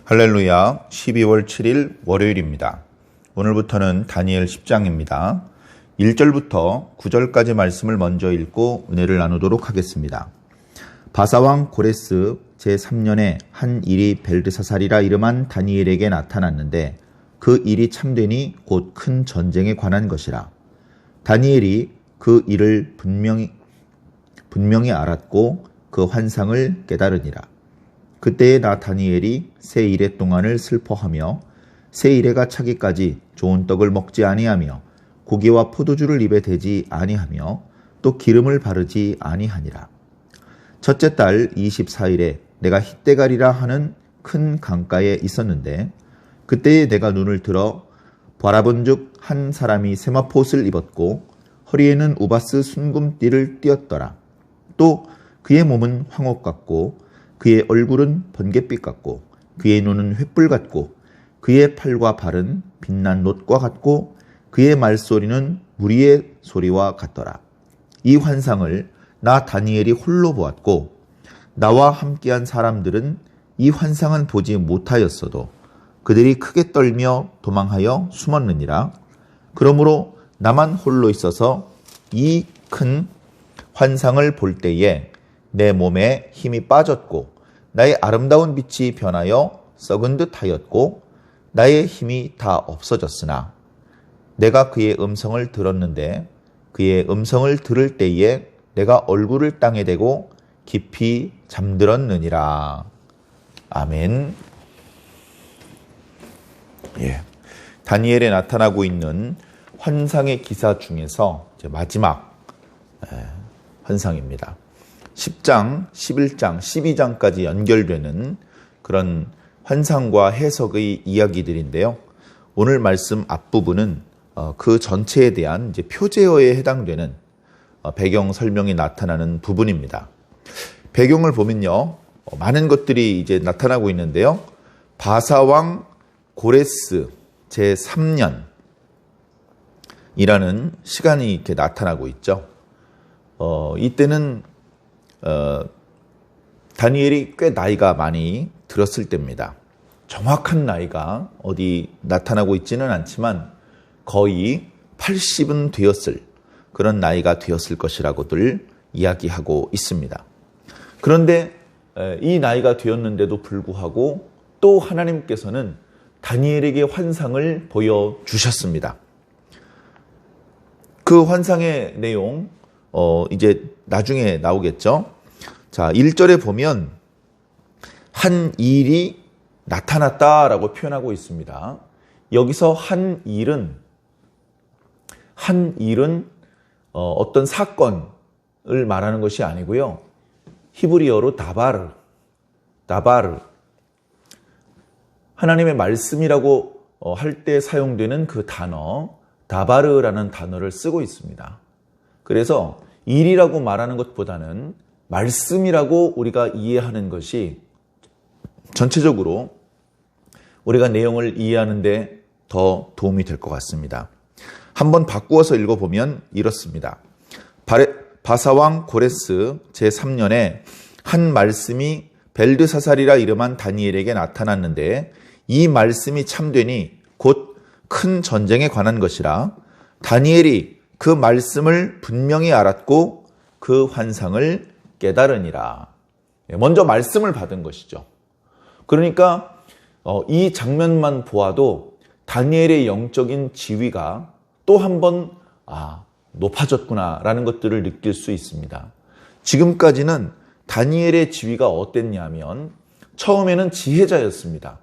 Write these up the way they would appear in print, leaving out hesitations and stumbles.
할렐루야, 12월 7일 월요일입니다. 오늘부터는 다니엘 10장입니다. 1절부터 9절까지 말씀을 먼저 읽고 은혜를 나누도록 하겠습니다. 바사왕 고레스 제3년에 한 일이 벨드사살이라 이름한 다니엘에게 나타났는데 그 일이 참되니 곧 큰 전쟁에 관한 것이라. 다니엘이 그 일을 분명히 알았고 그 환상을 깨달으니라. 그때에 나 다니엘이 새 이래 동안을 슬퍼하며 새 이래가 차기까지 좋은 떡을 먹지 아니하며 고기와 포도주를 입에 대지 아니하며 또 기름을 바르지 아니하니라. 첫째 달 24일에 내가 힛대갈이라 하는 큰 강가에 있었는데 그때에 내가 눈을 들어 바라본즉 한 사람이 세마포옷을 입었고 허리에는 우바스 순금띠를 띠었더라. 또 그의 몸은 황옥 같고 그의 얼굴은 번갯빛 같고 그의 눈은 횃불 같고 그의 팔과 발은 빛난 놋과 같고 그의 말소리는 무리의 소리와 같더라. 이 환상을 나 다니엘이 홀로 보았고 나와 함께한 사람들은 이 환상은 보지 못하였어도 그들이 크게 떨며 도망하여 숨었느니라. 그러므로 나만 홀로 있어서 이 큰 환상을 볼 때에 내 몸에 힘이 빠졌고 나의 아름다운 빛이 변하여 썩은 듯 하였고 나의 힘이 다 없어졌으나 내가 그의 음성을 들었는데 그의 음성을 들을 때에 내가 얼굴을 땅에 대고 깊이 잠들었느니라. 아멘. 다니엘에 나타나고 있는 환상의 기사 중에서 마지막 환상입니다. 10장, 11장, 12장까지 연결되는 그런 환상과 해석의 이야기들인데요. 오늘 말씀 앞부분은 그 전체에 대한 표제어에 해당되는 배경 설명이 나타나는 부분입니다. 배경을 보면요, 많은 것들이 이제 나타나고 있는데요. 바사왕 고레스 제3년이라는 시간이 이렇게 나타나고 있죠. 이때는 다니엘이 꽤 나이가 많이 들었을 때입니다. 정확한 나이가 어디 나타나고 있지는 않지만 거의 80은 되었을 그런 나이가 되었을 것이라고들 이야기하고 있습니다. 그런데 이 나이가 되었는데도 불구하고 또 하나님께서는 다니엘에게 환상을 보여주셨습니다. 그 환상의 내용 이제 나중에 나오겠죠. 자, 1절에 보면 한 일이 나타났다라고 표현하고 있습니다. 여기서 한 일은 어떤 사건을 말하는 것이 아니고요. 히브리어로 다바르 하나님의 말씀이라고 할 때 사용되는 그 단어 다바르라는 단어를 쓰고 있습니다. 그래서 일이라고 말하는 것보다는 말씀이라고 우리가 이해하는 것이 전체적으로 우리가 내용을 이해하는 데 더 도움이 될 것 같습니다. 한번 바꾸어서 읽어보면 이렇습니다. 바사왕 고레스 제3년에 한 말씀이 벨드사살이라 이름한 다니엘에게 나타났는데 이 말씀이 참되니 곧 큰 전쟁에 관한 것이라. 다니엘이 그 말씀을 분명히 알았고 그 환상을 깨달으니라. 먼저 말씀을 받은 것이죠. 그러니까 이 장면만 보아도 다니엘의 영적인 지위가 또 한 번 높아졌구나라는 것들을 느낄 수 있습니다. 지금까지는 다니엘의 지위가 어땠냐면 처음에는 지혜자였습니다.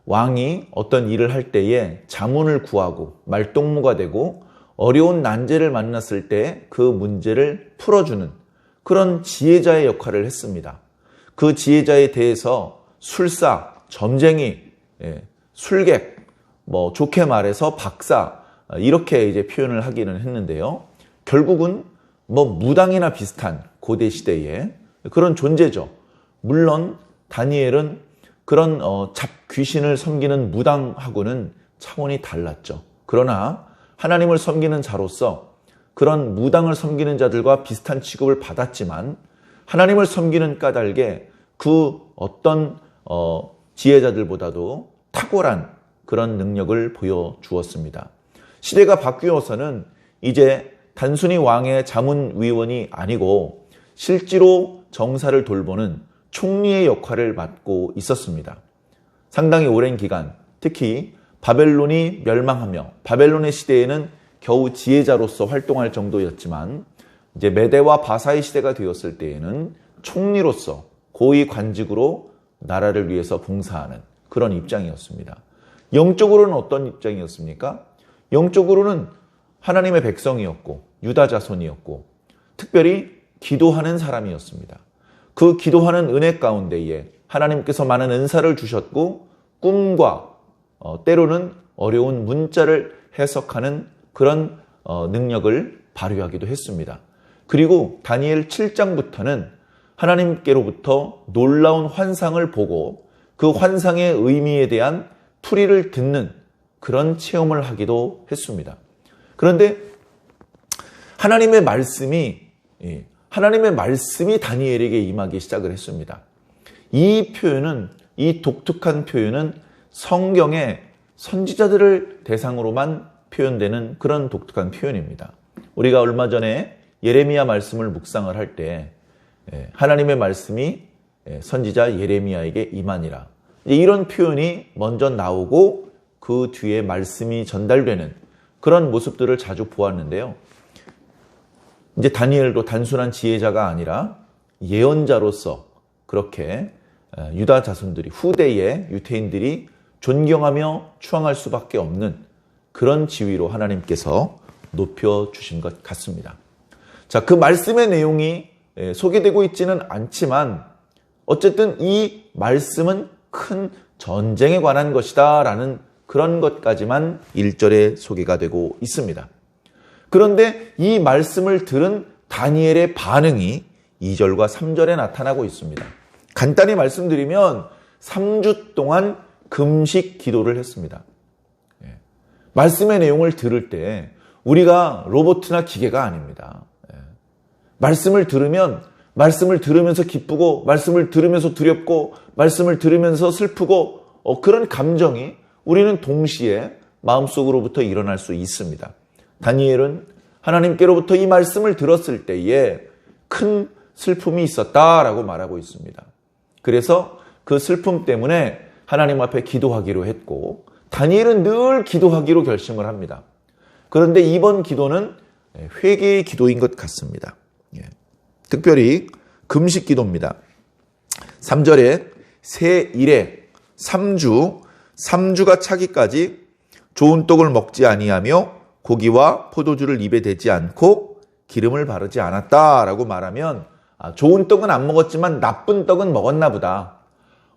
왕이 어떤 일을 할 때에 자문을 구하고 말동무가 되고 어려운 난제를 만났을 때 그 문제를 풀어주는 그런 지혜자의 역할을 했습니다. 그 지혜자에 대해서 술사, 점쟁이, 술객, 좋게 말해서 박사 이렇게 이제 표현을 하기는 했는데요. 결국은 무당이나 비슷한 고대 시대의 그런 존재죠. 물론 다니엘은 그런 잡귀신을 섬기는 무당하고는 차원이 달랐죠. 그러나 하나님을 섬기는 자로서 그런 무당을 섬기는 자들과 비슷한 취급을 받았지만 하나님을 섬기는 까닭에 그 어떤 지혜자들보다도 탁월한 그런 능력을 보여주었습니다. 시대가 바뀌어서는 이제 단순히 왕의 자문위원이 아니고 실제로 정사를 돌보는 총리의 역할을 맡고 있었습니다. 상당히 오랜 기간, 특히 바벨론이 멸망하며 바벨론의 시대에는 겨우 지혜자로서 활동할 정도였지만 이제 메대와 바사의 시대가 되었을 때에는 총리로서 고위 관직으로 나라를 위해서 봉사하는 그런 입장이었습니다. 영적으로는 어떤 입장이었습니까? 영적으로는 하나님의 백성이었고 유다 자손이었고 특별히 기도하는 사람이었습니다. 그 기도하는 은혜 가운데에 하나님께서 많은 은사를 주셨고 꿈과 때로는 어려운 문자를 해석하는 그런 능력을 발휘하기도 했습니다. 그리고 다니엘 7장부터는 하나님께로부터 놀라운 환상을 보고 그 환상의 의미에 대한 풀이를 듣는 그런 체험을 하기도 했습니다. 그런데 하나님의 말씀이 다니엘에게 임하기 시작을 했습니다. 이 표현은, 이 독특한 표현은 성경의 선지자들을 대상으로만 표현되는 그런 독특한 표현입니다. 우리가 얼마 전에 예레미야 말씀을 묵상을 할 때 하나님의 말씀이 선지자 예레미야에게 임하니라. 이런 표현이 먼저 나오고 그 뒤에 말씀이 전달되는 그런 모습들을 자주 보았는데요. 이제 다니엘도 단순한 지혜자가 아니라 예언자로서 그렇게 유다 자손들이 후대의 유대인들이 존경하며 추앙할 수밖에 없는 그런 지위로 하나님께서 높여주신 것 같습니다. 자, 그 말씀의 내용이 소개되고 있지는 않지만 어쨌든 이 말씀은 큰 전쟁에 관한 것이다 라는 그런 것까지만 1절에 소개가 되고 있습니다. 그런데 이 말씀을 들은 다니엘의 반응이 2절과 3절에 나타나고 있습니다. 간단히 말씀드리면 3주 동안 금식 기도를 했습니다. 말씀의 내용을 들을 때 우리가 로봇이나 기계가 아닙니다. 말씀을 들으면 말씀을 들으면서 기쁘고 말씀을 들으면서 두렵고 말씀을 들으면서 슬프고 그런 감정이 우리는 동시에 마음속으로부터 일어날 수 있습니다. 다니엘은 하나님께로부터 이 말씀을 들었을 때에 큰 슬픔이 있었다라고 말하고 있습니다. 그래서 그 슬픔 때문에 하나님 앞에 기도하기로 했고 다니엘은 늘 기도하기로 결심을 합니다. 그런데 이번 기도는 회개의 기도인 것 같습니다. 특별히 금식 기도입니다. 3절에 새 일에 3주가 차기까지 좋은 떡을 먹지 아니하며 고기와 포도주를 입에 대지 않고 기름을 바르지 않았다라고 말하면 좋은 떡은 안 먹었지만 나쁜 떡은 먹었나 보다.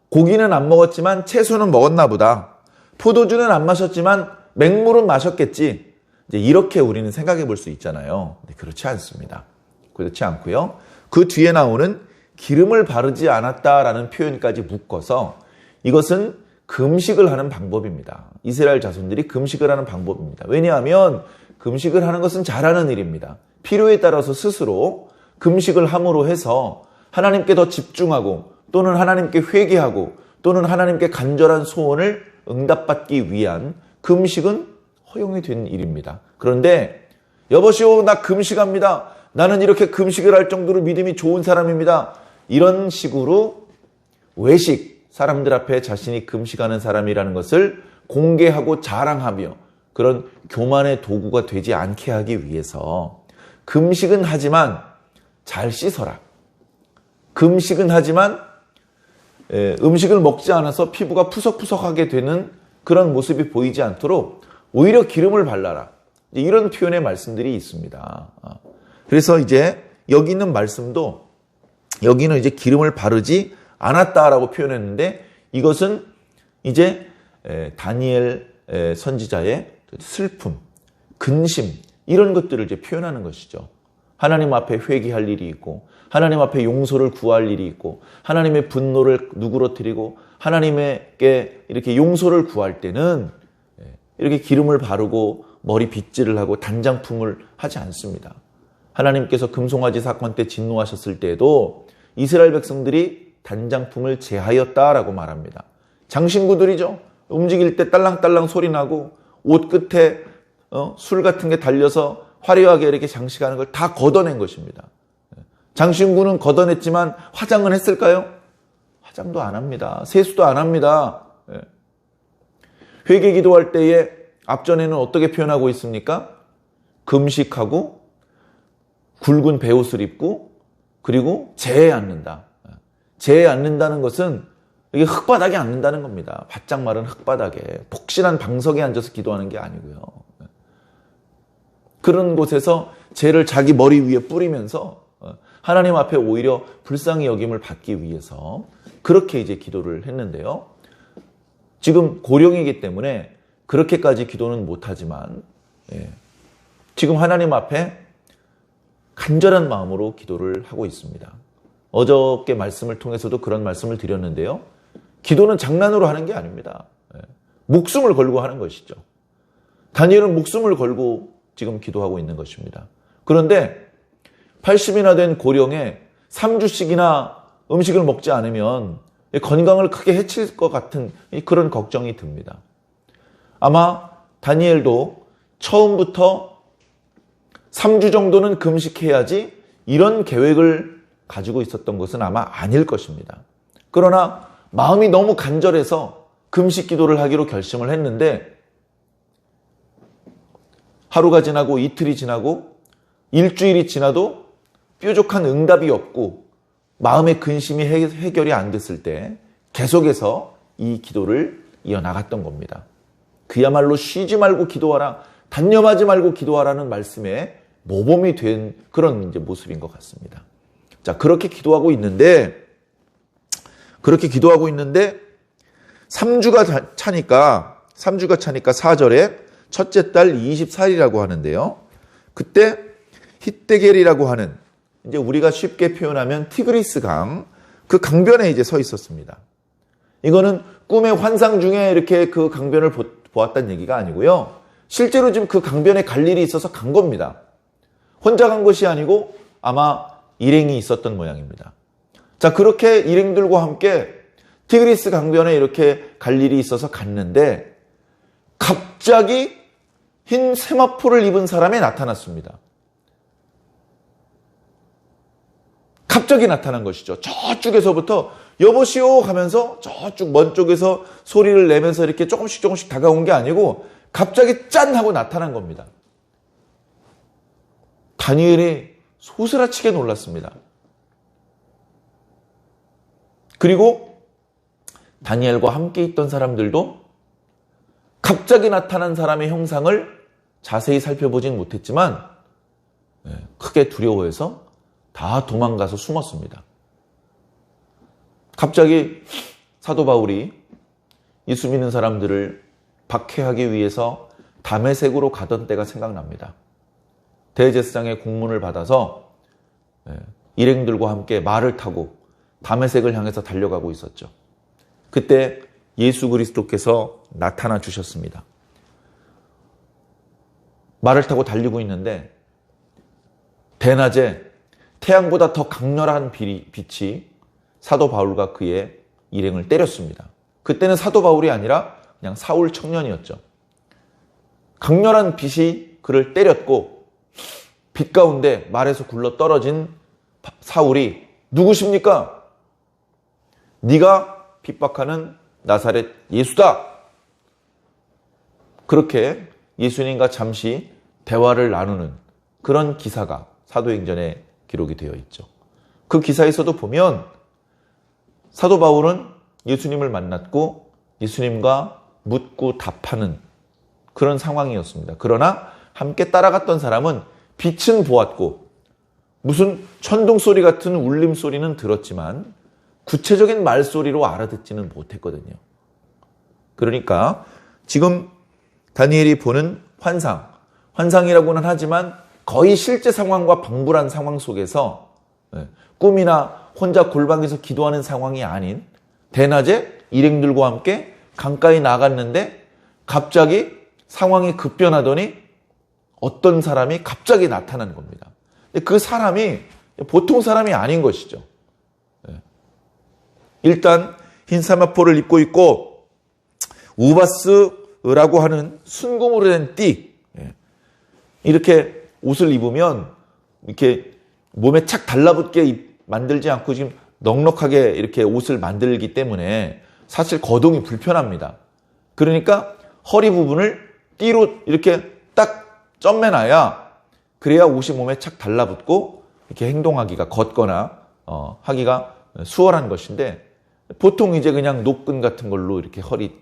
고기는 안 먹었지만 채소는 먹었나 보다. 포도주는 안 마셨지만 맹물은 마셨겠지. 이제 이렇게 우리는 생각해 볼 수 있잖아요. 근데 그렇지 않습니다. 그렇지 않고요. 그 뒤에 나오는 기름을 바르지 않았다라는 표현까지 묶어서 이것은 금식을 하는 방법입니다. 이스라엘 자손들이 금식을 하는 방법입니다. 왜냐하면 금식을 하는 것은 잘하는 일입니다. 필요에 따라서 스스로 금식을 함으로 해서 하나님께 더 집중하고 또는 하나님께 회개하고 또는 하나님께 간절한 소원을 응답받기 위한 금식은 허용이 된 일입니다. 그런데 여보시오, 나 금식합니다. 나는 이렇게 금식을 할 정도로 믿음이 좋은 사람입니다. 이런 식으로 외식, 사람들 앞에 자신이 금식하는 사람이라는 것을 공개하고 자랑하며 그런 교만의 도구가 되지 않게 하기 위해서 금식은 하지만 잘 씻어라. 금식은 하지만 음식을 먹지 않아서 피부가 푸석푸석하게 되는 그런 모습이 보이지 않도록 오히려 기름을 발라라. 이런 표현의 말씀들이 있습니다. 그래서 이제 여기 있는 말씀도 여기는 이제 기름을 바르지 않았다라고 표현했는데 이것은 이제 다니엘 선지자의 슬픔, 근심 이런 것들을 이제 표현하는 것이죠. 하나님 앞에 회개할 일이 있고 하나님 앞에 용서를 구할 일이 있고 하나님의 분노를 누그러뜨리고 하나님께 이렇게 용서를 구할 때는 이렇게 기름을 바르고 머리 빗질을 하고 단장품을 하지 않습니다. 하나님께서 금송아지 사건 때 진노하셨을 때에도 이스라엘 백성들이 단장품을 제하였다라고 말합니다. 장신구들이죠. 움직일 때 딸랑딸랑 소리 나고 옷 끝에 술 같은 게 달려서 화려하게 이렇게 장식하는 걸 다 걷어낸 것입니다. 장신구는 걷어냈지만 화장은 했을까요? 화장도 안 합니다. 세수도 안 합니다. 회개 기도할 때에 앞전에는 어떻게 표현하고 있습니까? 금식하고 굵은 베옷을 입고 그리고 재에 앉는다. 재에 앉는다는 것은 이게 흙바닥에 앉는다는 겁니다. 바짝 마른 흙바닥에 폭신한 방석에 앉아서 기도하는 게 아니고요. 그런 곳에서 재를 자기 머리 위에 뿌리면서 하나님 앞에 오히려 불쌍히 여김을 받기 위해서 그렇게 이제 기도를 했는데요. 지금 고령이기 때문에 그렇게까지 기도는 못하지만 지금 하나님 앞에 간절한 마음으로 기도를 하고 있습니다. 어저께 말씀을 통해서도 그런 말씀을 드렸는데요. 기도는 장난으로 하는 게 아닙니다. 목숨을 걸고 하는 것이죠. 다니엘은 목숨을 걸고 지금 기도하고 있는 것입니다. 그런데 80이나 된 고령에 3주씩이나 음식을 먹지 않으면 건강을 크게 해칠 것 같은 그런 걱정이 듭니다. 아마 다니엘도 처음부터 3주 정도는 금식해야지 이런 계획을 가지고 있었던 것은 아마 아닐 것입니다. 그러나 마음이 너무 간절해서 금식 기도를 하기로 결심을 했는데 하루가 지나고 이틀이 지나고 일주일이 지나도 뾰족한 응답이 없고 마음의 근심이 해결이 안 됐을 때 계속해서 이 기도를 이어나갔던 겁니다. 그야말로 쉬지 말고 기도하라, 단념하지 말고 기도하라는 말씀에 모범이 된 그런 이제 모습인 것 같습니다. 자, 그렇게 기도하고 있는데 3주가 차니까 4절에 첫째 달 24일이라고 하는데요. 그때 hitdegel이라고 하는 이제 우리가 쉽게 표현하면 티그리스 강, 그 강변에 이제 서 있었습니다. 이거는 꿈의 환상 중에 이렇게 그 강변을 보았다는 얘기가 아니고요. 실제로 지금 그 강변에 갈 일이 있어서 간 겁니다. 혼자 간 것이 아니고 아마 일행이 있었던 모양입니다. 자, 그렇게 일행들과 함께 티그리스 강변에 이렇게 갈 일이 있어서 갔는데 갑자기 흰 세마포를 입은 사람이 나타났습니다. 갑자기 나타난 것이죠. 저쪽에서부터 여보시오 하면서 저쪽 먼 쪽에서 소리를 내면서 이렇게 조금씩 다가온 게 아니고 갑자기 짠 하고 나타난 겁니다. 다니엘이 소스라치게 놀랐습니다. 그리고 다니엘과 함께 있던 사람들도 갑자기 나타난 사람의 형상을 자세히 살펴보진 못했지만 크게 두려워해서 다 도망가서 숨었습니다. 갑자기 사도 바울이 예수 믿는 사람들을 박해하기 위해서 다메섹으로 가던 때가 생각납니다. 대제사장의 공문을 받아서 일행들과 함께 말을 타고 다메섹을 향해서 달려가고 있었죠. 그때 예수 그리스도께서 나타나 주셨습니다. 말을 타고 달리고 있는데 대낮에 태양보다 더 강렬한 빛이 사도 바울과 그의 일행을 때렸습니다. 그때는 사도 바울이 아니라 그냥 사울 청년이었죠. 강렬한 빛이 그를 때렸고 빛 가운데 말에서 굴러 떨어진 사울이 누구십니까? 네가 핍박하는 나사렛 예수다. 그렇게 예수님과 잠시 대화를 나누는 그런 기사가 사도행전에 기록이 되어 있죠. 그 기사에서도 보면 사도 바울은 예수님을 만났고 예수님과 묻고 답하는 그런 상황이었습니다. 그러나 함께 따라갔던 사람은 빛은 보았고 무슨 천둥 소리 같은 울림 소리는 들었지만 구체적인 말소리로 알아듣지는 못했거든요. 그러니까 지금 다니엘이 보는 환상이라고는 하지만 거의 실제 상황과 방불한 상황 속에서 꿈이나 혼자 골방에서 기도하는 상황이 아닌 대낮에 일행들과 함께 강가에 나갔는데 갑자기 상황이 급변하더니 어떤 사람이 갑자기 나타나는 겁니다. 그 사람이 보통 사람이 아닌 것이죠. 일단 흰 사마포를 입고 있고 우바스라고 하는 순금으로 된 띠, 이렇게 옷을 입으면 이렇게 몸에 착 달라붙게 만들지 않고 지금 넉넉하게 이렇게 옷을 만들기 때문에 사실 거동이 불편합니다. 그러니까 허리 부분을 띠로 이렇게 딱 점매놔야 그래야 옷이 몸에 착 달라붙고 이렇게 행동하기가 걷거나 하기가 수월한 것인데, 보통 이제 그냥 노끈 같은 걸로 이렇게 허리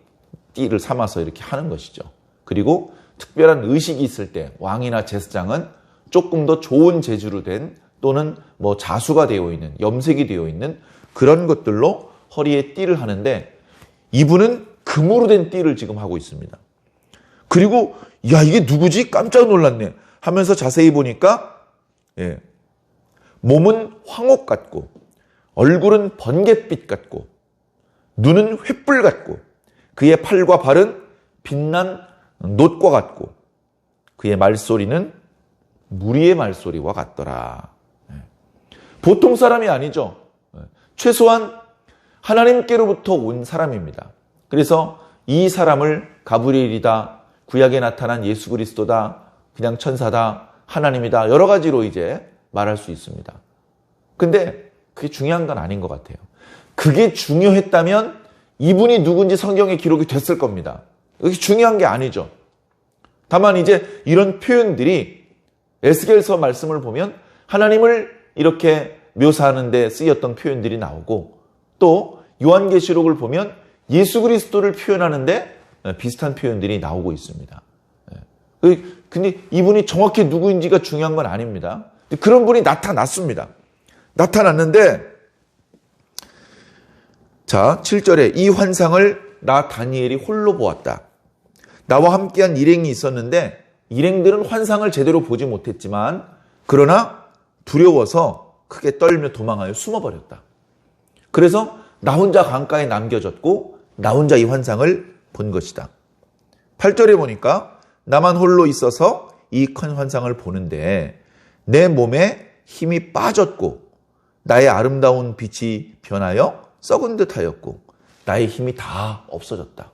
띠를 삼아서 이렇게 하는 것이죠. 그리고 특별한 의식이 있을 때 왕이나 제사장은 조금 더 좋은 재주로 된 또는 뭐 자수가 되어 있는, 염색이 되어 있는 그런 것들로 허리에 띠를 하는데, 이분은 금으로 된 띠를 지금 하고 있습니다. 그리고 야, 이게 누구지? 깜짝 놀랐네 하면서 자세히 보니까 몸은 황옥 같고 얼굴은 번갯빛 같고 눈은 횃불 같고 그의 팔과 발은 빛난 놋과 같고 그의 말소리는 무리의 말소리와 같더라. 보통 사람이 아니죠. 최소한 하나님께로부터 온 사람입니다. 그래서 이 사람을 가브리엘이다, 구약에 나타난 예수 그리스도다, 그냥 천사다, 하나님이다, 여러 가지로 이제 말할 수 있습니다. 근데 그게 중요한 건 아닌 것 같아요. 그게 중요했다면 이분이 누군지 성경에 기록이 됐을 겁니다. 그게 중요한 게 아니죠. 다만 이제 이런 표현들이 에스겔서 말씀을 보면 하나님을 이렇게 묘사하는 데 쓰였던 표현들이 나오고, 또 요한계시록을 보면 예수 그리스도를 표현하는데 비슷한 표현들이 나오고 있습니다. 근데 이분이 정확히 누구인지가 중요한 건 아닙니다. 그런 분이 나타났습니다. 나타났는데, 자, 7절에 이 환상을 나 다니엘이 홀로 보았다. 나와 함께한 일행이 있었는데 일행들은 환상을 제대로 보지 못했지만 그러나 두려워서 크게 떨며 도망하여 숨어버렸다. 그래서 나 혼자 강가에 남겨졌고 나 혼자 이 환상을 본 것이다. 8절에 보니까 나만 홀로 있어서 이 큰 환상을 보는데 내 몸에 힘이 빠졌고 나의 아름다운 빛이 변하여 썩은 듯하였고 나의 힘이 다 없어졌다.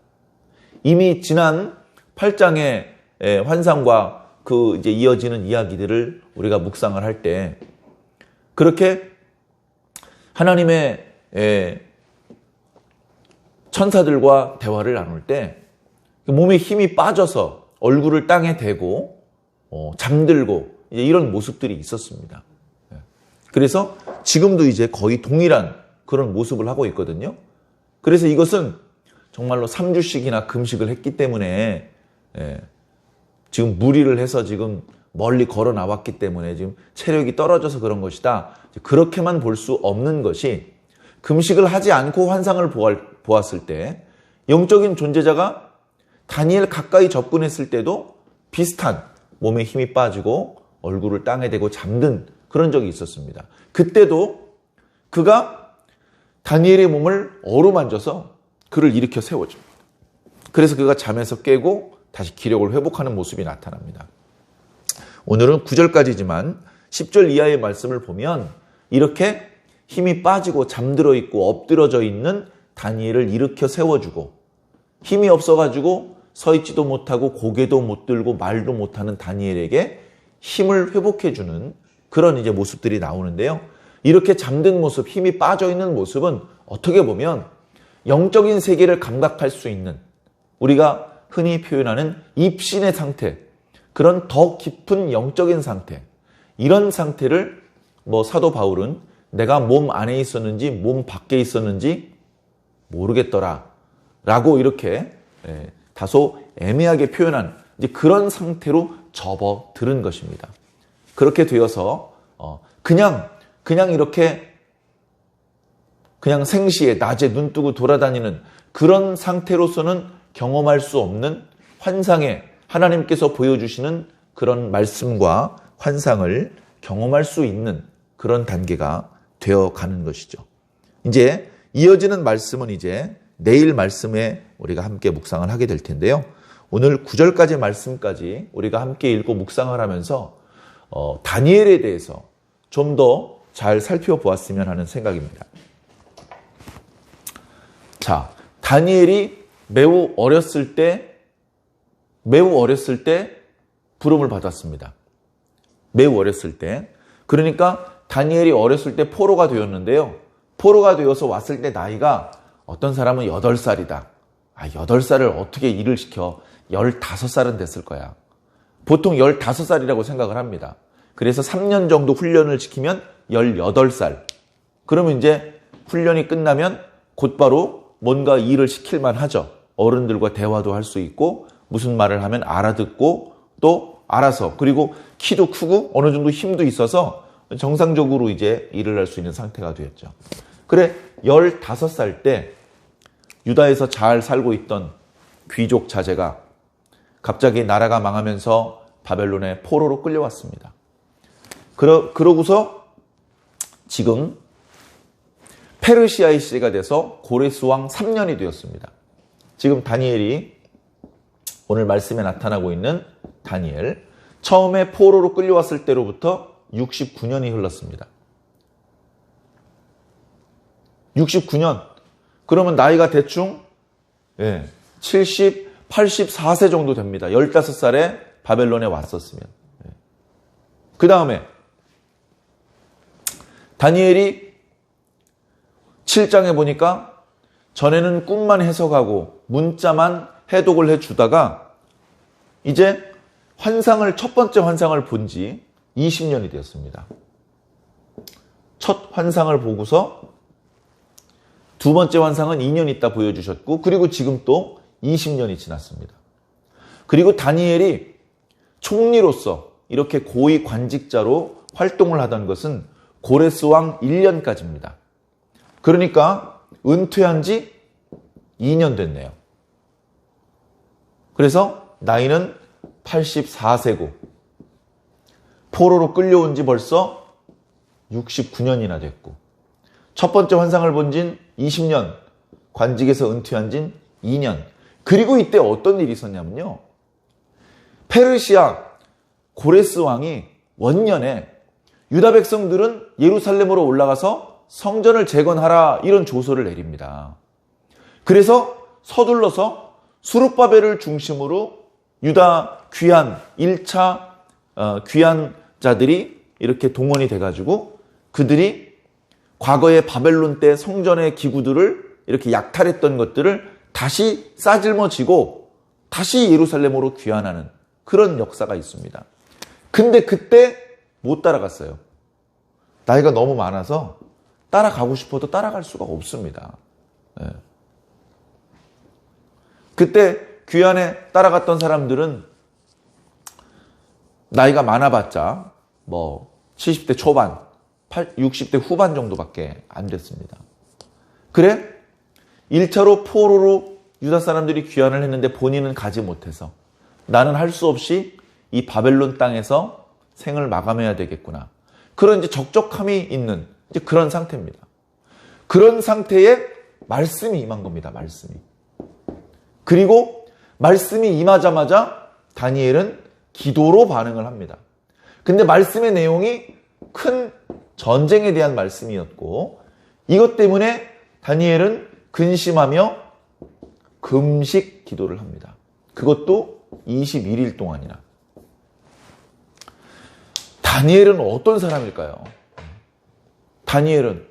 이미 지난 8장의 환상과 그 이제 이어지는 이야기들을 우리가 묵상을 할 때 그렇게 하나님의 천사들과 대화를 나눌 때 몸에 힘이 빠져서 얼굴을 땅에 대고 잠들고 이제 이런 모습들이 있었습니다. 그래서 지금도 이제 거의 동일한 그런 모습을 하고 있거든요. 그래서 이것은 정말로 3주씩이나 금식을 했기 때문에 지금 무리를 해서 지금 멀리 걸어 나왔기 때문에 지금 체력이 떨어져서 그런 것이다. 그렇게만 볼 수 없는 것이, 금식을 하지 않고 환상을 보았을 때 영적인 존재자가 다니엘 가까이 접근했을 때도 비슷한 몸에 힘이 빠지고 얼굴을 땅에 대고 잠든 그런 적이 있었습니다. 그때도 그가 다니엘의 몸을 어루만져서 그를 일으켜 세워줍니다. 그래서 그가 잠에서 깨고 다시 기력을 회복하는 모습이 나타납니다. 오늘은 9절까지지만 10절 이하의 말씀을 보면 이렇게 힘이 빠지고 잠들어 있고 엎드러져 있는 다니엘을 일으켜 세워주고, 힘이 없어가지고 서 있지도 못하고 고개도 못 들고 말도 못하는 다니엘에게 힘을 회복해주는 그런 이제 모습들이 나오는데요. 이렇게 잠든 모습, 힘이 빠져 있는 모습은 어떻게 보면 영적인 세계를 감각할 수 있는, 우리가 흔히 표현하는 입신의 상태, 그런 더 깊은 영적인 상태, 이런 상태를 사도 바울은 내가 몸 안에 있었는지 몸 밖에 있었는지 모르겠더라 라고 이렇게 다소 애매하게 표현한 이제 그런 상태로 접어들은 것입니다. 그렇게 되어서 그냥 이렇게 그냥 생시에 낮에 눈 뜨고 돌아다니는 그런 상태로서는 경험할 수 없는 환상에 하나님께서 보여주시는 그런 말씀과 환상을 경험할 수 있는 그런 단계가 되어가는 것이죠. 이제 이어지는 말씀은 이제 내일 말씀에 우리가 함께 묵상을 하게 될 텐데요. 오늘 9절까지 말씀까지 우리가 함께 읽고 묵상을 하면서 다니엘에 대해서 좀 더 잘 살펴보았으면 하는 생각입니다. 자, 다니엘이 매우 어렸을 때 부름을 받았습니다. 매우 어렸을 때. 그러니까 다니엘이 어렸을 때 포로가 되었는데요. 포로가 되어서 왔을 때 나이가 어떤 사람은 8살이다. 8살을 어떻게 일을 시켜? 15살은 됐을 거야. 보통 15살이라고 생각을 합니다. 그래서 3년 정도 훈련을 시키면 18살. 그러면 이제 훈련이 끝나면 곧바로 뭔가 일을 시킬만 하죠. 어른들과 대화도 할 수 있고 무슨 말을 하면 알아듣고 또 알아서, 그리고 키도 크고 어느 정도 힘도 있어서 정상적으로 이제 일을 할 수 있는 상태가 되었죠. 그래, 15살 때 유다에서 잘 살고 있던 귀족 자제가 갑자기 나라가 망하면서 바벨론에 포로로 끌려왔습니다. 그러고서 지금 페르시아의 시대가 돼서 고레스 왕 3년이 되었습니다. 지금 다니엘이 오늘 말씀에 나타나고 있는 다니엘, 처음에 포로로 끌려왔을 때로부터 69년이 흘렀습니다. 69년. 그러면 나이가 대충 70, 84세 정도 됩니다. 15살에 바벨론에 왔었으면. 그 다음에 다니엘이 7장에 보니까 전에는 꿈만 해석하고 문자만 해독을 해주다가 이제 첫 번째 환상을 본 지 20년이 되었습니다. 첫 환상을 보고서 두 번째 환상은 2년 있다 보여주셨고, 그리고 지금 또 20년이 지났습니다. 그리고 다니엘이 총리로서 이렇게 고위 관직자로 활동을 하던 것은 고레스 왕 1년까지입니다. 그러니까 은퇴한 지 2년 됐네요. 그래서 나이는 84세고 포로로 끌려온 지 벌써 69년이나 됐고, 첫 번째 환상을 본 진 20년, 관직에서 은퇴한 진 2년. 그리고 이때 어떤 일이 있었냐면요. 페르시아 고레스 왕이 원년에 유다 백성들은 예루살렘으로 올라가서 성전을 재건하라, 이런 조서를 내립니다. 그래서 서둘러서 수룹바벨을 중심으로 유다 귀한 1차 귀한자들이 이렇게 동원이 돼가지고 그들이 과거의 바벨론 때 성전의 기구들을 이렇게 약탈했던 것들을 다시 싸질머지고 다시 예루살렘으로 귀환하는 그런 역사가 있습니다. 근데 그때 못 따라갔어요. 나이가 너무 많아서 따라가고 싶어도 따라갈 수가 없습니다. 그때 귀환에 따라갔던 사람들은 나이가 많아봤자 70대 초반, 60대 후반 정도밖에 안 됐습니다. 그래? 1차로 포로로 유다 사람들이 귀환을 했는데 본인은 가지 못해서 나는 할 수 없이 이 바벨론 땅에서 생을 마감해야 되겠구나. 그런 이제 적적함이 있는 이제 그런 상태입니다. 그런 상태에 말씀이 임한 겁니다. 말씀이. 그리고 말씀이 임하자마자 다니엘은 기도로 반응을 합니다. 근데 말씀의 내용이 큰 전쟁에 대한 말씀이었고, 이것 때문에 다니엘은 근심하며 금식 기도를 합니다. 그것도 21일 동안이나. 다니엘은 어떤 사람일까요? 다니엘은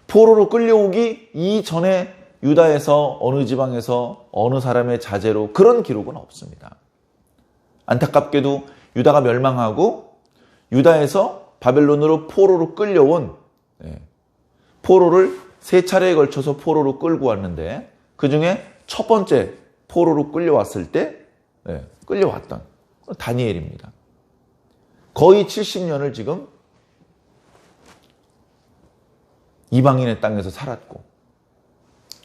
포로로 끌려오기 이전에 유다에서 어느 지방에서 어느 사람의 자제로 그런 기록은 없습니다. 안타깝게도 유다가 멸망하고 유다에서 바벨론으로 포로로 끌려온, 포로를 3차례에 걸쳐서 포로로 끌고 왔는데 그 중에 첫 번째 포로로 끌려왔을 때 끌려왔던 다니엘입니다. 거의 70년을 지금 이방인의 땅에서 살았고,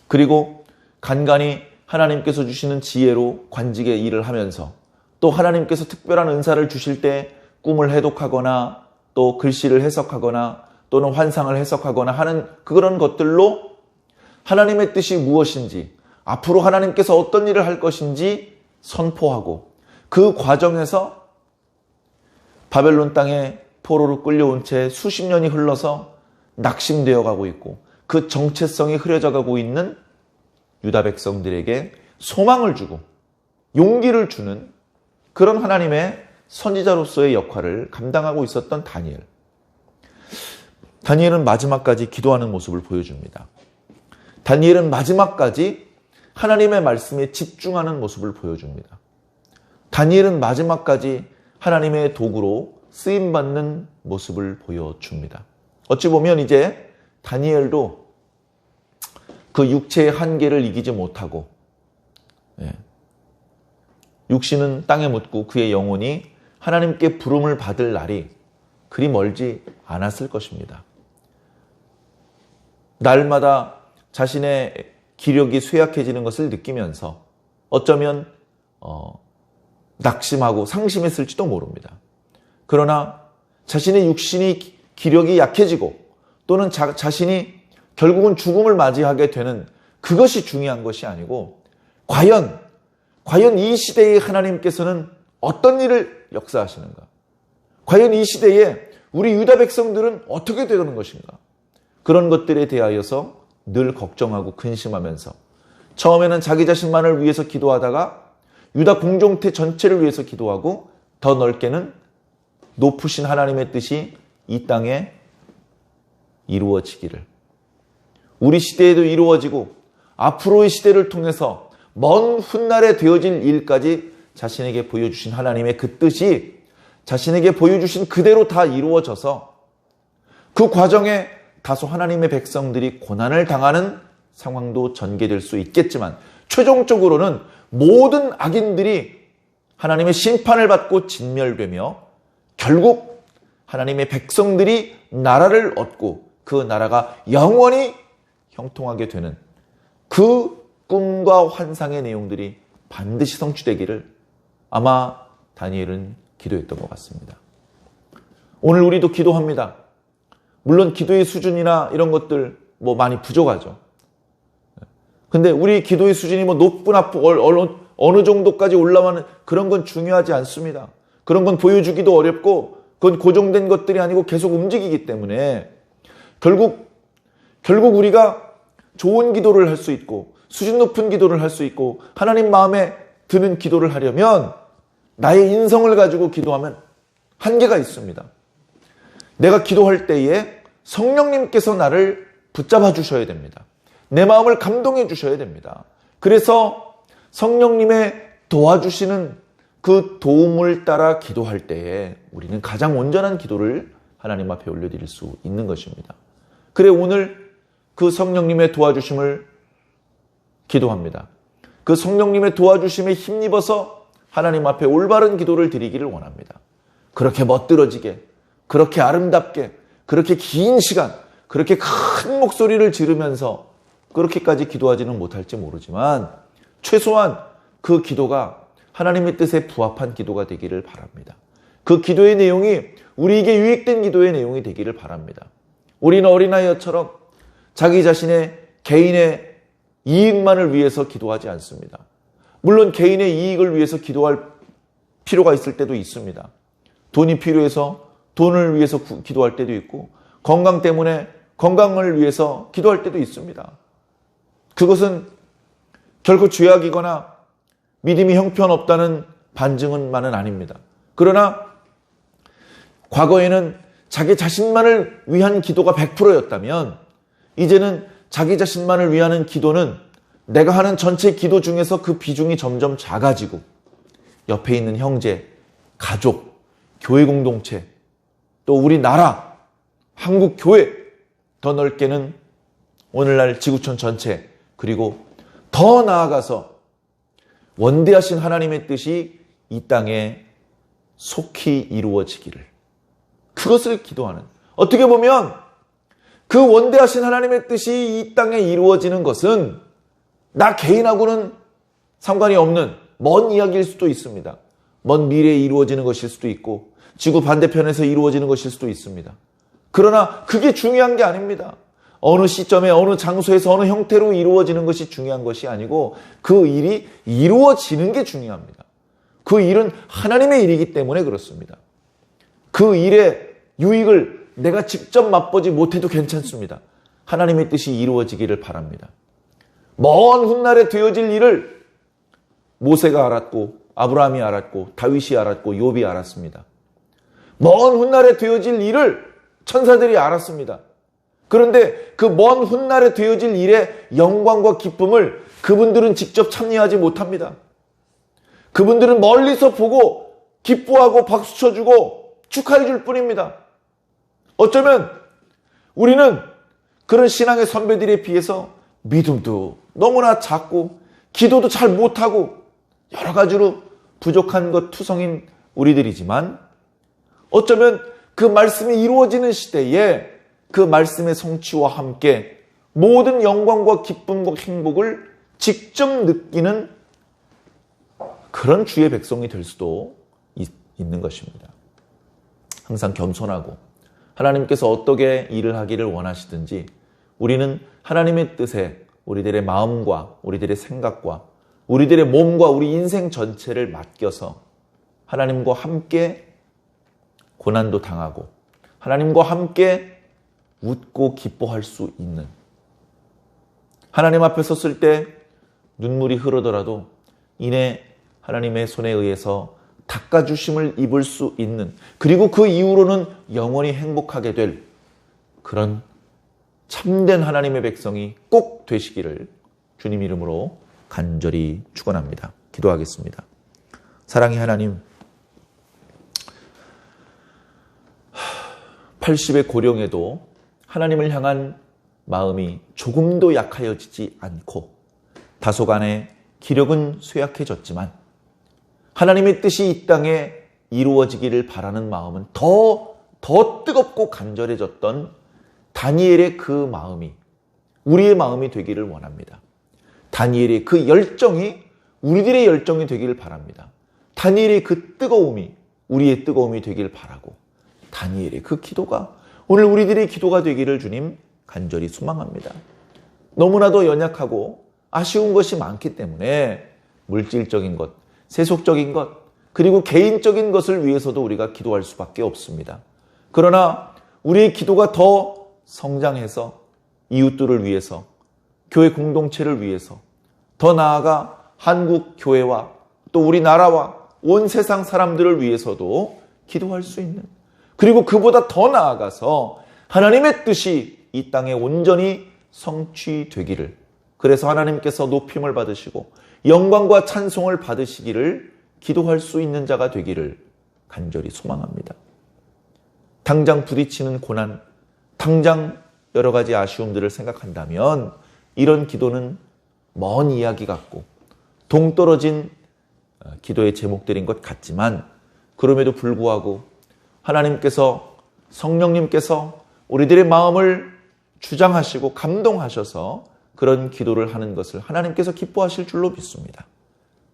그리고 간간히 하나님께서 주시는 지혜로 관직의 일을 하면서 또 하나님께서 특별한 은사를 주실 때 꿈을 해독하거나 또 글씨를 해석하거나 또는 환상을 해석하거나 하는 그런 것들로 하나님의 뜻이 무엇인지, 앞으로 하나님께서 어떤 일을 할 것인지 선포하고, 그 과정에서 바벨론 땅에 포로로 끌려온 채 수십 년이 흘러서 낙심되어 가고 있고 그 정체성이 흐려져 가고 있는 유다 백성들에게 소망을 주고 용기를 주는 그런 하나님의 선지자로서의 역할을 감당하고 있었던 다니엘. 다니엘은 마지막까지 기도하는 모습을 보여줍니다. 다니엘은 마지막까지 하나님의 말씀에 집중하는 모습을 보여줍니다. 다니엘은 마지막까지 하나님의 도구로 쓰임받는 모습을 보여줍니다. 어찌 보면 이제 다니엘도 그 육체의 한계를 이기지 못하고 육신은 땅에 묻고 그의 영혼이 하나님께 부름을 받을 날이 그리 멀지 않았을 것입니다. 날마다 자신의 기력이 쇠약해지는 것을 느끼면서 어쩌면 낙심하고 상심했을지도 모릅니다. 그러나 자신의 육신이 기력이 약해지고 또는 자신이 결국은 죽음을 맞이하게 되는 그것이 중요한 것이 아니고 과연 이 시대에 하나님께서는 어떤 일을 역사하시는가? 과연 이 시대에 우리 유다 백성들은 어떻게 되는 것인가? 그런 것들에 대하여서 늘 걱정하고 근심하면서 처음에는 자기 자신만을 위해서 기도하다가 유다 공동체 전체를 위해서 기도하고 더 넓게는 높으신 하나님의 뜻이 이 땅에 이루어지기를, 우리 시대에도 이루어지고 앞으로의 시대를 통해서 먼 훗날에 되어질 일까지 자신에게 보여주신 하나님의 그 뜻이 자신에게 보여주신 그대로 다 이루어져서 그 과정에 다소 하나님의 백성들이 고난을 당하는 상황도 전개될 수 있겠지만 최종적으로는 모든 악인들이 하나님의 심판을 받고 진멸되며 결국 하나님의 백성들이 나라를 얻고 그 나라가 영원히 형통하게 되는 그 꿈과 환상의 내용들이 반드시 성취되기를 아마 다니엘은 기도했던 것 같습니다. 오늘 우리도 기도합니다. 물론 기도의 수준이나 이런 것들 많이 부족하죠. 근데 우리 기도의 수준이 높고 낮고 어느 정도까지 올라가는 그런 건 중요하지 않습니다. 그런 건 보여주기도 어렵고 그건 고정된 것들이 아니고 계속 움직이기 때문에 결국 우리가 좋은 기도를 할 수 있고 수준 높은 기도를 할 수 있고 하나님 마음에 드는 기도를 하려면 나의 인성을 가지고 기도하면 한계가 있습니다. 내가 기도할 때에 성령님께서 나를 붙잡아 주셔야 됩니다. 내 마음을 감동해 주셔야 됩니다. 그래서 성령님의 도와주시는 그 도움을 따라 기도할 때에 우리는 가장 온전한 기도를 하나님 앞에 올려드릴 수 있는 것입니다. 그래 오늘 그 성령님의 도와주심을 기도합니다. 그 성령님의 도와주심에 힘입어서 하나님 앞에 올바른 기도를 드리기를 원합니다. 그렇게 멋들어지게, 그렇게 아름답게, 그렇게 긴 시간, 그렇게 큰 목소리를 지르면서 그렇게까지 기도하지는 못할지 모르지만 최소한 그 기도가 하나님의 뜻에 부합한 기도가 되기를 바랍니다. 그 기도의 내용이 우리에게 유익된 기도의 내용이 되기를 바랍니다. 우리는 어린아이처럼 자기 자신의 개인의 이익만을 위해서 기도하지 않습니다. 물론 개인의 이익을 위해서 기도할 필요가 있을 때도 있습니다. 돈이 필요해서 돈을 위해서 기도할 때도 있고 건강 때문에 건강을 위해서 기도할 때도 있습니다. 그것은 결코 죄악이거나 믿음이 형편없다는 반증만은 아닙니다. 그러나 과거에는 자기 자신만을 위한 기도가 100%였다면 이제는 자기 자신만을 위하는 기도는 내가 하는 전체 기도 중에서 그 비중이 점점 작아지고 옆에 있는 형제, 가족, 교회 공동체, 또 우리나라, 한국 교회, 더 넓게는 오늘날 지구촌 전체, 그리고 더 나아가서 원대하신 하나님의 뜻이 이 땅에 속히 이루어지기를, 그것을 기도하는, 어떻게 보면 그 원대하신 하나님의 뜻이 이 땅에 이루어지는 것은 나 개인하고는 상관이 없는 먼 이야기일 수도 있습니다. 먼 미래에 이루어지는 것일 수도 있고 지구 반대편에서 이루어지는 것일 수도 있습니다. 그러나 그게 중요한 게 아닙니다. 어느 시점에 어느 장소에서 어느 형태로 이루어지는 것이 중요한 것이 아니고 그 일이 이루어지는 게 중요합니다. 그 일은 하나님의 일이기 때문에 그렇습니다. 그 일의 유익을 내가 직접 맛보지 못해도 괜찮습니다. 하나님의 뜻이 이루어지기를 바랍니다. 먼 훗날에 되어질 일을 모세가 알았고 아브라함이 알았고 다윗이 알았고 욥이 알았습니다. 먼 훗날에 되어질 일을 천사들이 알았습니다. 그런데 그 먼 훗날에 되어질 일의 영광과 기쁨을 그분들은 직접 참여하지 못합니다. 그분들은 멀리서 보고 기뻐하고 박수 쳐주고 축하해 줄 뿐입니다. 어쩌면 우리는 그런 신앙의 선배들에 비해서 믿음도 너무나 작고 기도도 잘 못하고 여러 가지로 부족한 것 투성인 우리들이지만 어쩌면 그 말씀이 이루어지는 시대에 그 말씀의 성취와 함께 모든 영광과 기쁨과 행복을 직접 느끼는 그런 주의 백성이 될 수도 있는 것입니다. 항상 겸손하고 하나님께서 어떻게 일을 하기를 원하시든지 우리는 하나님의 뜻에 우리들의 마음과 우리들의 생각과 우리들의 몸과 우리 인생 전체를 맡겨서 하나님과 함께 고난도 당하고 하나님과 함께 웃고 기뻐할 수 있는, 하나님 앞에 섰을 때 눈물이 흐르더라도 이내 하나님의 손에 의해서 닦아주심을 입을 수 있는, 그리고 그 이후로는 영원히 행복하게 될 그런 참된 하나님의 백성이 꼭 되시기를 주님 이름으로 간절히 축원합니다. 기도하겠습니다. 사랑의 하나님, 80의 고령에도 하나님을 향한 마음이 조금도 약하여지지 않고 다소간의 기력은 쇠약해졌지만 하나님의 뜻이 이 땅에 이루어지기를 바라는 마음은 더 뜨겁고 간절해졌던 다니엘의 그 마음이 우리의 마음이 되기를 원합니다. 다니엘의 그 열정이 우리들의 열정이 되기를 바랍니다. 다니엘의 그 뜨거움이 우리의 뜨거움이 되기를 바라고 다니엘의 그 기도가 오늘 우리들의 기도가 되기를 주님 간절히 소망합니다. 너무나도 연약하고 아쉬운 것이 많기 때문에 물질적인 것, 세속적인 것, 그리고 개인적인 것을 위해서도 우리가 기도할 수밖에 없습니다. 그러나 우리의 기도가 더 성장해서 이웃들을 위해서, 교회 공동체를 위해서, 더 나아가 한국 교회와 또 우리나라와 온 세상 사람들을 위해서도 기도할 수 있는, 그리고 그보다 더 나아가서 하나님의 뜻이 이 땅에 온전히 성취되기를, 그래서 하나님께서 높임을 받으시고 영광과 찬송을 받으시기를 기도할 수 있는 자가 되기를 간절히 소망합니다. 당장 부딪히는 고난, 당장 여러 가지 아쉬움들을 생각한다면 이런 기도는 먼 이야기 같고 동떨어진 기도의 제목들인 것 같지만, 그럼에도 불구하고 하나님께서, 성령님께서 우리들의 마음을 주장하시고 감동하셔서 그런 기도를 하는 것을 하나님께서 기뻐하실 줄로 믿습니다.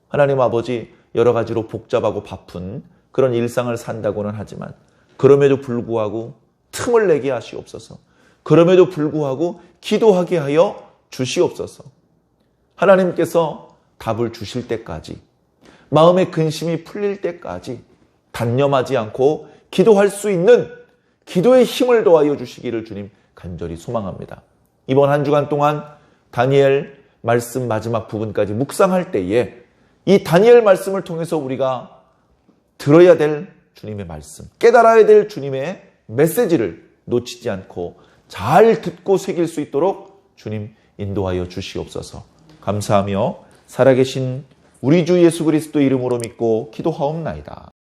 하나님 아버지, 여러 가지로 복잡하고 바쁜 그런 일상을 산다고는 하지만 그럼에도 불구하고 틈을 내게 하시옵소서. 그럼에도 불구하고 기도하게 하여 주시옵소서. 하나님께서 답을 주실 때까지, 마음의 근심이 풀릴 때까지 단념하지 않고 기도할 수 있는 기도의 힘을 더하여 주시기를 주님 간절히 소망합니다. 이번 한 주간 동안 다니엘 말씀 마지막 부분까지 묵상할 때에 이 다니엘 말씀을 통해서 우리가 들어야 될 주님의 말씀, 깨달아야 될 주님의 메시지를 놓치지 않고 잘 듣고 새길 수 있도록 주님 인도하여 주시옵소서. 감사하며 살아계신 우리 주 예수 그리스도 이름으로 믿고 기도하옵나이다.